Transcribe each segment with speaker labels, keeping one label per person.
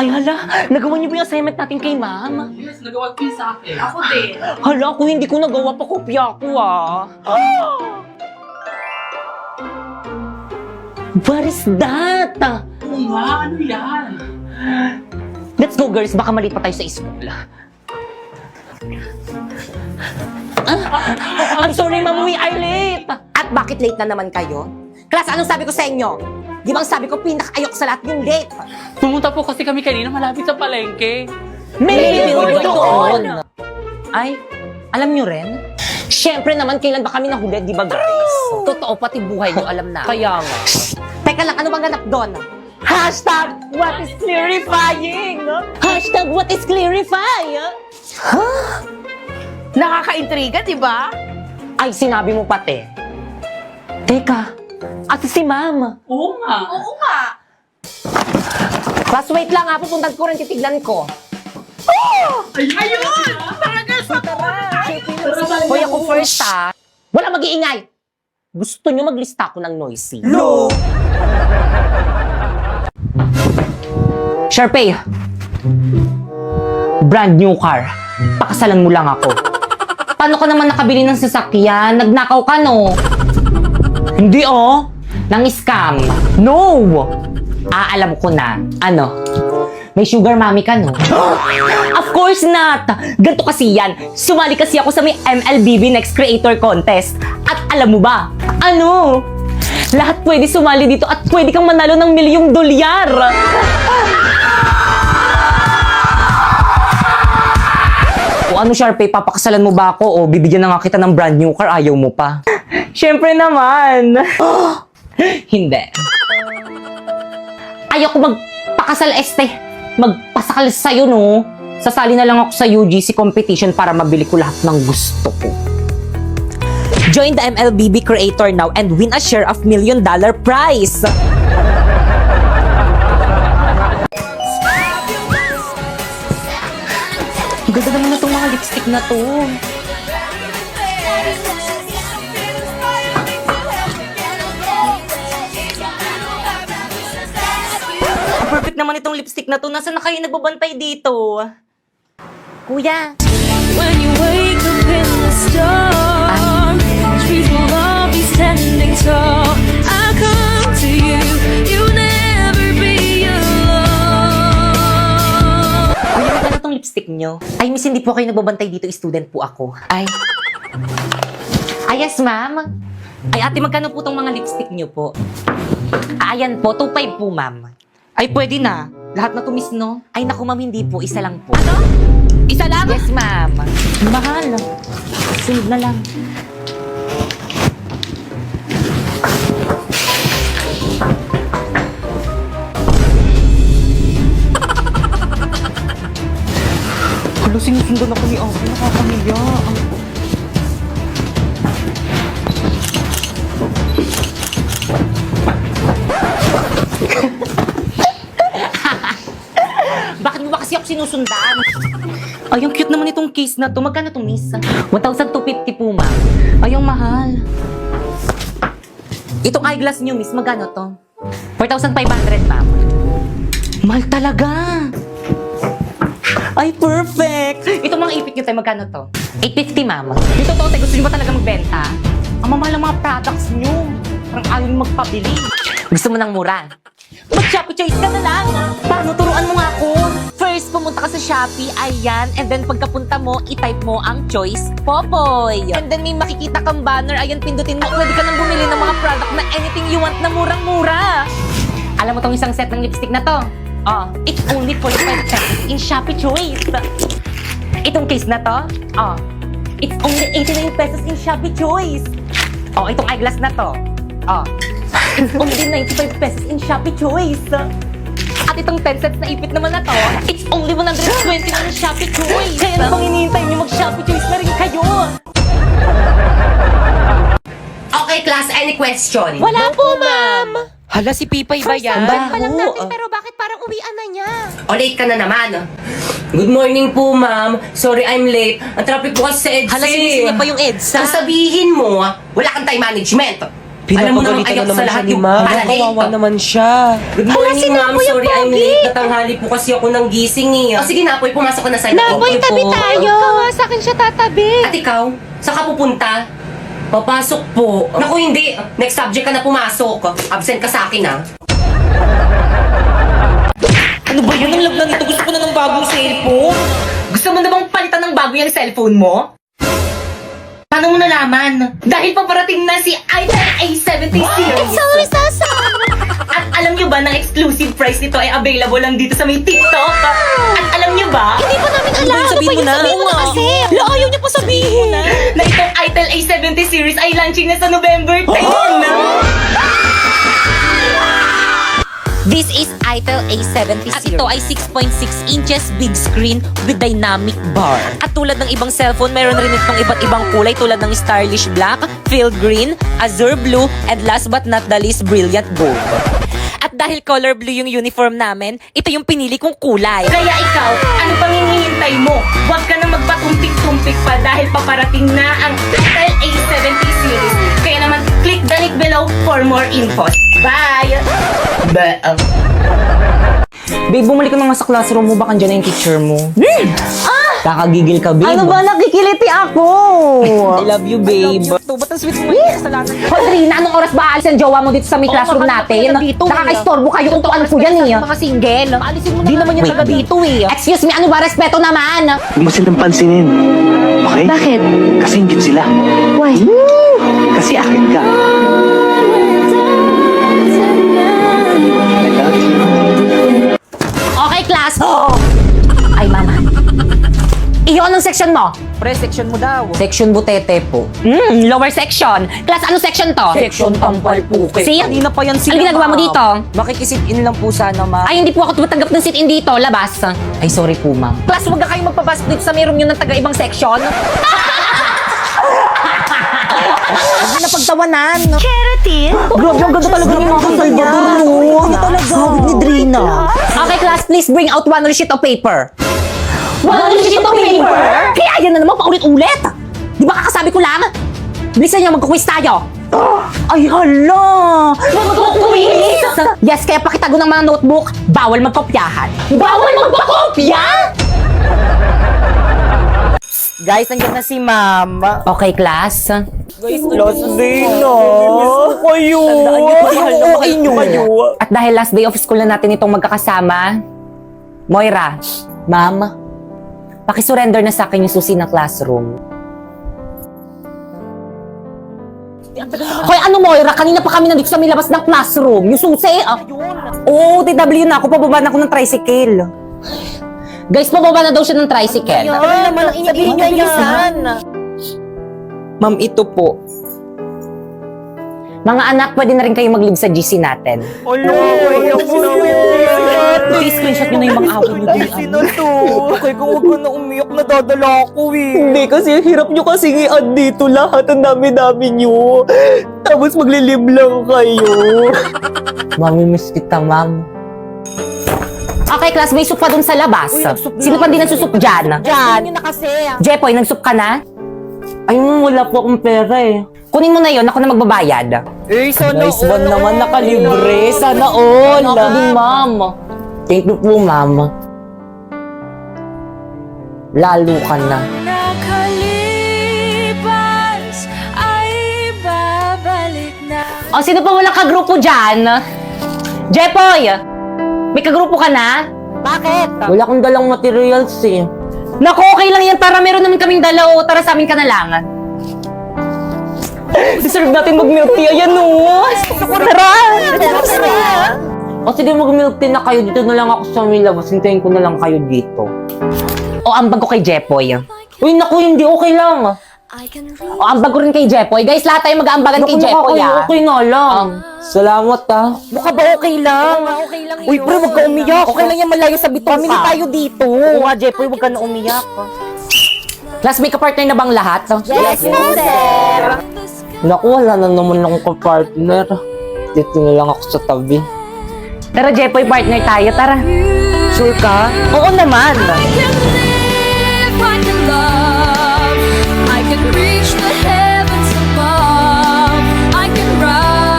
Speaker 1: Ay hala, nagawa niyo ba yung assignment natin kay ma'am?
Speaker 2: Yes, nagawa ko yun sa akin.
Speaker 3: Ako din.
Speaker 1: Hala, kung hindi ko nagawa pa, kopya ko What is that?
Speaker 2: Oo nga, ano yan?
Speaker 1: Let's go girls, baka mali pa tayo sa school. I'm sorry ma'am, we are late.
Speaker 3: At bakit late na naman kayo? Class, anong sabi ko sa inyo? Di ba ang sabi ko, pinaka-ayok sa lahat yung late?
Speaker 2: Pumunta po kasi kami kanina malapit sa palengke.
Speaker 1: May
Speaker 3: billboard doon.
Speaker 1: Ay, alam nyo rin? Siyempre naman, kailan ba kami nahuli, di ba guys?
Speaker 3: Totoo, pati buhay nyo alam na.
Speaker 1: Kaya nga.
Speaker 3: Teka lang, ano bang ganap doon?
Speaker 1: Hashtag what is clarifying? Hashtag what is clarifying?
Speaker 3: Nakaka-intriga, di ba?
Speaker 1: Ay, sinabi mo pati. Teka, ate si ma'am.
Speaker 2: Oo nga.
Speaker 3: Oo nga. Class, wait lang ha, pupuntan ko rin, titignan ko.
Speaker 2: Ayun!
Speaker 1: Hoy, ako first ha.
Speaker 3: Wala mag-iingay.
Speaker 1: Gusto nyo maglista ako ng noisy?
Speaker 3: No!
Speaker 1: Sharpay, brand new car. Pakasalan mo lang ako. Paano ka naman nakabili ng sasakyan? Nagnakaw ka, no? Hindi, Nang scam. No! Alam ko na. Ano? May sugar mommy ka, no? Of course not! Ganto kasi yan. Sumali kasi ako sa may MLBB Next Creator Contest. At alam mo ba? Ano? Lahat pwede sumali dito at pwede kang manalo ng $1,000,000. O ano, Sharpay, papakasalan mo ba ako o bibigyan na nga kita ng brand new car, ayaw mo pa? Siyempre naman. Hindi. Ayoko magpakasal, magpasakal sa'yo, no? Sasali na lang ako sa UGC competition para mabili ko lahat ng gusto ko. Join the MLBB Creator now and win a share of $1,000,000 prize! Ang ganda naman na itong mga lipstick na to. Perfect naman itong lipstick na to. Nasaan na kayo nagbabantay dito? Kuya.
Speaker 4: When you wake up in the storm, trees will all be standing tall. I come to you, you'll never be alone.
Speaker 1: Kuya, magkano itong lipstick nyo? Ay, miss, hindi po kayo nagbabantay dito. Student po ako. Ay. Ay, yes, ma'am. Ay, ate, magkano po itong mga lipstick nyo po? Ayan po, 2.5 po, ma'am. Ay, pwede na. Lahat na to, miss, no? Ay, naku, ma'am, hindi po. Isa lang po. Ano? Isa lang? Yes, ma'am. Mahal. Sunod na lang. Hala, sinusundan ako ni Ate. Nakakamiya. Bakit mo ba kasi ako sinusundan? Ay, ang cute naman itong case na to. Magkano to, miss? 1,250 po, ma'am. Ay, ang mahal. Itong eyeglass niyo, miss, magkano to? 4,500, ma'am. Mahal talaga. Ay, perfect. Itong mga ipit niyo tayo, magkano to? 850, ma'am. Yung totoo, tayo, gusto niyo ba talaga magbenta? Ang mamahal ng mga products niyo. Parang ayaw niyo magpabili. Gusto mo ng mura? Mag-Shopee Choice ka na lang. Paano, turuan mo nga ako. First, pumunta ka sa Shopee, ayan. And then, pagkapunta mo, i-type mo ang choice, Popoy. And then, may makikita kang banner, ayan, pindutin mo. Pwede ka nang bumili ng mga product na anything you want na murang-mura. Alam mo tong isang set ng lipstick na to? Oh, it's only 45 pesos in Shopee Choice. Itong case na to? Oh, it's only 89 pesos in Shopee Choice. Oh, itong eyeglass na to? Oh, it's only 95 pesos in Shopee Choice. At itong 10 sets na ipit naman na to, it's only 120 in Shopee Choice. Kaya ano pang hinihintay niyo, mag-Shopee Choice na rin kayo.
Speaker 3: Okay, class, any question?
Speaker 1: Wala po, ma'am. Hala, si Pipay ba yan?
Speaker 3: pa lang natin, pero bakit parang uwian na niya? O, late ka na naman.
Speaker 1: Good morning po, ma'am. Sorry, I'm late. Ang traffic po kasi sa EDSA.
Speaker 3: Hala, sinisingin pa yung EDSA.
Speaker 1: Ang sabihin mo, wala kang time management.
Speaker 3: Alam mo namang ayok sa lahat yung
Speaker 5: Kawawa naman siya.
Speaker 3: Good morning, ma'am. Sorry, I'm late. Natanghali po kasi ako ng gising eh. O sige na, Apoy, pumasok ka na sa
Speaker 6: Napoy, tabi tayo. Sa akin siya tatabi.
Speaker 3: At ikaw, saan ka pupunta? Papasok po. Naku, hindi. Next subject ka na pumasok. Absent ka sa akin, ha?
Speaker 1: Ano ba yun? Ang lagnan nito. Gusto ko na ng bagong cellphone. Gusto mo na bang palitan ng bago yung cellphone mo? Paano mo nalaman? Dahil paparating na si iPhone A70 series.
Speaker 6: Sorry, Sasa.
Speaker 1: At alam nyo ba na exclusive price nito ay available lang dito sa may TikTok? At alam nyo ba?
Speaker 6: Hindi pa namin alam. Ano
Speaker 5: sabihin
Speaker 6: ba
Speaker 5: mo
Speaker 6: yun?
Speaker 5: na?
Speaker 6: Sabihin mo na kasi.
Speaker 1: Lo, ayaw niyo pa sabihin na itong Itel A70 series ay launching na sa November 10.
Speaker 6: This is Itel A70
Speaker 7: At ito ay 6.6 inches big screen with dynamic bar. At tulad ng ibang cellphone, meron rin itong iba't ibang kulay tulad ng stylish black, field green, azure blue, and last but not the least, brilliant gold. At dahil color blue yung uniform namin, ito yung pinili kong kulay.
Speaker 1: Kaya ikaw, ano pang hinihintay mo? Huwag ka na magpatumpik-tumpik pa dahil paparating na ang Itel A70 series. Kaya naman, click the link below for more info. Bye!
Speaker 5: Babe, bumalik ka na nga sa classroom mo. Baka dyan na yung teacher mo. Kakagigil ka, babe.
Speaker 3: Ano ba? Nakikiliti ako!
Speaker 5: I love you, babe. Ba't ang sweet mo yung kasalanan?
Speaker 3: Hoy, Rina, anong oras ba aalis ang jowa mo dito sa may classroom natin? Nakaka-istorbo kayo kung ano po yan eh.
Speaker 6: mga single. Alisin mo na.
Speaker 5: Di naman yan taga dito eh.
Speaker 3: Excuse me, ano ba? Respeto naman.
Speaker 8: Huwag mo silang pansinin. Okay?
Speaker 6: Bakit?
Speaker 8: Kasi ingit sila.
Speaker 6: Why?
Speaker 8: Kasi akin ka.
Speaker 3: Okay, class. Ay, mama. Iyon ang section mo.
Speaker 5: Pre, section mo daw.
Speaker 3: Section butete po.
Speaker 1: Lower section. Class, ano section to?
Speaker 5: Section tampal po.
Speaker 1: See?
Speaker 5: Kanina pa yan sila.
Speaker 1: Ano ginagawa mo
Speaker 5: ma'am.
Speaker 1: dito?
Speaker 5: Makikisit-in lang po sana, ma'am.
Speaker 1: Ay, hindi po ako tumatanggap ng sit-in dito. Labas.
Speaker 3: Ay, sorry po, ma'am.
Speaker 1: Class, huwag na kayo magpapasok dito sa may room nyo ng taga-ibang section.
Speaker 3: Hindi na pagtawanan.
Speaker 6: Keratin?
Speaker 3: Grabe, ang ganda talaga ng mga Salvador, no? Ano talaga? Sabi ni Drina. Okay, class, please bring out one sheet of paper. One sheet of paper? Kaya yan na naman, paulit-ulit. Di ba kakasabi ko lang? Bilisan niyo, magkukwis tayo. Ay, hala! Magkukwis? Yes, kaya pakitago ng mga notebook, bawal magkopyahan. Bawal magpakopya?
Speaker 5: Guys, nandiyan na si ma'am.
Speaker 3: Okay, class.
Speaker 5: Guys, last day na. Kayo. Tandaan niyo, kayo.
Speaker 3: At dahil last day of school na natin itong magkakasama, Moira, ma'am, pakisurrender na sa akin yung susi ng classroom. Hoy, ano Moira? Kanina pa kami nandito sa may labas ng classroom. Yung susi, Oo, TW na ako. Pababa na ako ng tricycle. Guys, pababa na daw siya ng tricycle.
Speaker 5: Ano naman ang sabihin niya yan? Ma'am, ito po.
Speaker 3: Mga anak, pwede na rin kayo mag-leave sa GC natin.
Speaker 5: I-screenshot niyo na yung mga away niyo din. Sino to? Okay, kung huwag ka na umiyak, nadadala ako eh. Hindi, kasi hirap niyo kasi i-add dito lahat. Ang dami-dami niyo. Tapos maglilib lang kayo.
Speaker 3: Mamimiss kita, ma'am. Okay, class, may soup pa dun sa labas. Sino pa din nagsusup dyan?
Speaker 5: Diyan. na kasi.
Speaker 3: Jepoy, nagsup ka na?
Speaker 5: Ay, wala po akong pera eh.
Speaker 3: Kunin mo na yon, ako na magbabayad.
Speaker 5: Eh, sana all. One naman nakalibre. Sana all.
Speaker 3: Ako din, ma'am. Thank you po, ma'am. Lalo ka na.
Speaker 4: Nakalipas ay babalik na.
Speaker 3: O, sino pa walang kagrupo dyan? Jepoy! May kagrupo ka na?
Speaker 5: Bakit? Wala akong dalang materials eh.
Speaker 3: Naku, okay lang yan. Para meron naman kaming dalaw. Tara sa amin ka na lang.
Speaker 5: Deserve natin mag-milk tea. Ayan o. Tara!
Speaker 3: O, sige, mag-milk tea na kayo. Dito na lang ako sa may labas. Hintayin ko na lang kayo dito. O, ambag ko kay Jepoy. Uy, naku, hindi. Okay lang.
Speaker 4: I can
Speaker 3: O, ambag ko rin kay Jepoy. Guys, lahat tayo mag-aambagan kay Jepoy,
Speaker 5: Okay na lang. Salamat ah.
Speaker 3: Mukha ba okay lang?
Speaker 5: Okay lang Uy, pre, wag ka umiyak. Okay lang yan, malayo sa bituka.
Speaker 3: Family tayo dito.
Speaker 5: Oo nga, Jepoy, wag ka na umiyak.
Speaker 3: Class, may kapartner na bang lahat?
Speaker 5: Yes, sir. Naku, wala na naman akong kapartner. Dito na lang ako sa tabi.
Speaker 3: Tara, Jepoy, partner tayo. Tara.
Speaker 5: Sure ka?
Speaker 3: Oo naman.
Speaker 4: I can live, I can love, I can reach the heavens above, I can rise.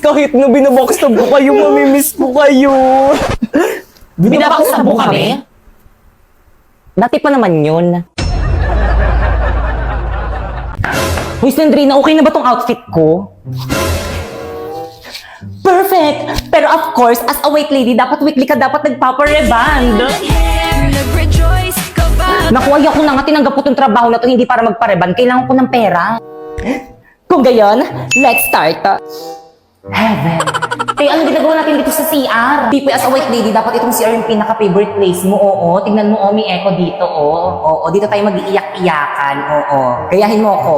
Speaker 5: kahit na binabackstab ko kayo, mamimiss ko kayo.
Speaker 3: Binabaksab mo kami? Dati pa naman yun. Uy, Sandrina, okay na ba tong outfit ko? Perfect! Pero of course, as a white lady, dapat weekly ka dapat nagpapareband.
Speaker 4: Nag-rejoice ka ba?
Speaker 3: Naku, ayaw ko na nga tinanggap ko tong trabaho na to hindi para magpareband. Kailangan ko ng pera. Kung gayon, let's start. Heaven. Kaya ano ginagawa natin dito sa CR? Tipo, as a white lady, dapat itong CR yung pinaka-favorite place mo. Oo, tingnan mo, may echo dito, oo. Oo, dito tayo mag-iiyak-iyakan, oo. Gayahin mo ako.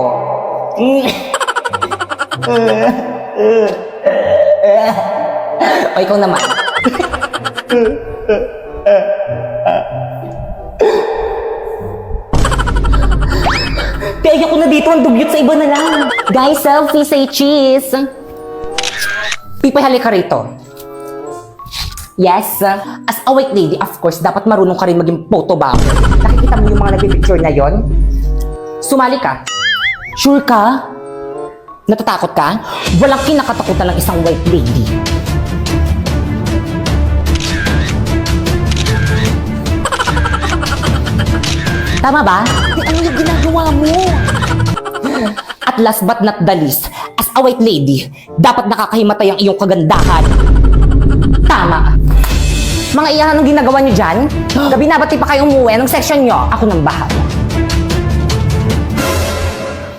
Speaker 3: O, ikaw naman. Kaya ako na dito, ang dugyot sa iba na lang. Guys, selfie, say cheese. Pipay, halika rito. Yes, as a white lady, of course, dapat marunong ka rin maging photo bomb. Nakikita mo yung mga nagpipicture na yon? Sumali ka. Sure ka? Natatakot ka? Walang kinakatakutan ng isang white lady. Tama ba? Ano yung ginagawa mo? At last but not the least, as a white lady, dapat nakakahimatay ang iyong kagandahan. Tama. Mga iyan, anong ginagawa niyo dyan? Gabi na, ba't di pa kayo umuwi? Anong section niyo? Ako nang bahala.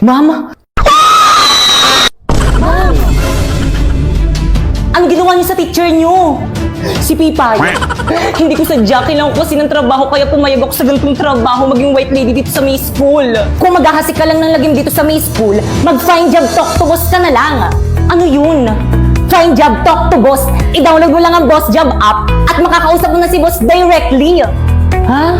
Speaker 3: Mama? Ma'am! Ano ginawa niyo sa teacher niyo? Si Pipay. Hindi ko sadya, kailangan ko kasi ng trabaho kaya pumayag ako sa ganitong trabaho maging white lady dito sa May School. Kung maghahasik ka lang ng lagim dito sa May School, mag-find job talk to boss ka na lang. Ano yun? Find job talk to boss. I-download mo lang ang Boss Job app at makakausap mo na si boss directly. Ha?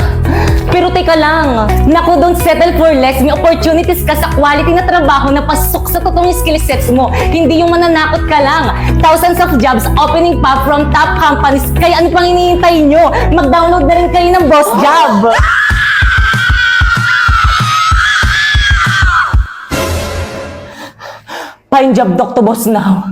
Speaker 3: Pero teka lang. Naku, don't settle for less. May opportunities ka sa quality na trabaho na pasok sa totoong skill sets mo. Hindi yung mananakot ka lang. Thousands of jobs opening pa from top companies. Kaya ano pang hinihintay nyo? Mag-download na rin kayo ng Boss Job. Find job, Dr. Boss now.